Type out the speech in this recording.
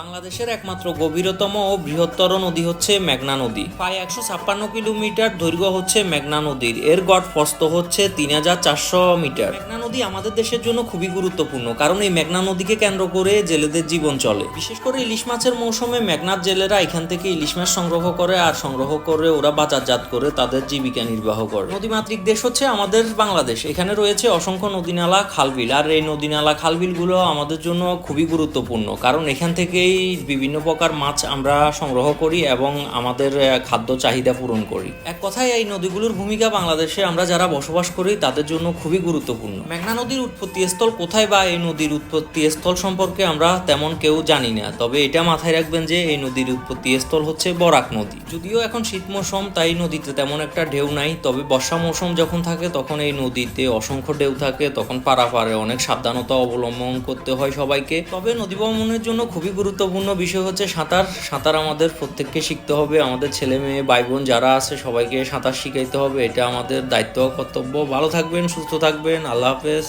বাংলাদেশের একমাত্র গভীরতম ও বৃহত্তর নদী হচ্ছে মেঘনা নদী। প্রায় 156 কিলোমিটার দৈর্ঘ্য হচ্ছে মেঘনা নদীর। এর গড় প্রস্থ হচ্ছে 3400 মিটার। মেঘনা নদী আমাদের দেশের জন্য খুবই গুরুত্বপূর্ণ, কারণ এই মেঘনা নদীকে কেন্দ্র করে জেলেদের জীবন চলে। বিশেষ করে ইলিশ মাছের মৌসুমে মেঘনার জেলেরা এখান থেকে ইলিশ মাছ সংগ্রহ করে, আর সংগ্রহ করে ওরা বাজারজাত করে তাদের জীবিকা নির্বাহ করে। নদীমাতৃক দেশ হচ্ছে আমাদের বাংলাদেশ। এখানে রয়েছে অসংখ্য নদীনালা, খালবিল, আর এই নদীনালা খালবিলগুলো আমাদের জন্য খুবই গুরুত্বপূর্ণ, কারণ এখান থেকে বিভিন্ন প্রকার মাছ আমরা সংগ্রহ করি এবং আমাদের খাদ্য চাহিদা পূরণ করি। এক কথায় এই নদীগুলোর ভূমিকা বাংলাদেশে আমরা যারা বসবাস করি তাদের জন্য খুবই গুরুত্বপূর্ণ। মেঘনা নদীর উৎপত্তি স্থল কোথায় বা এই নদীর উৎপত্তি স্থল সম্পর্কে আমরা তেমন কেউ জানি না, তবে এটা মাথায় রাখবেন যে এই নদীর উৎপত্তি স্থল হচ্ছে বরাক নদী। যদিও এখন শীত মৌসুম, তাই নদীতে তেমন একটা ঢেউ নাই, তবে বর্ষা মৌসুম যখন থাকে তখন এই নদীতে অসংখ্য ঢেউ থাকে, তখন পারাপারে অনেক সাবধানতা অবলম্বন করতে হয় সবাইকে। তবে নদী ভ্রমণের জন্য খুবই গুরুত্বপূর্ণ বিষয় হচ্ছে সাঁতার। সাঁতার আমাদের প্রত্যেককে শিখতে হবে, আমাদের ছেলে মেয়ে ভাই বোন যারা আছে সবাইকে সাঁতার শিখাইতে হবে, এটা আমাদের দায়িত্ব কর্তব্য। ভালো থাকবেন, সুস্থ থাকবেন, আল্লাহ হাফেজ।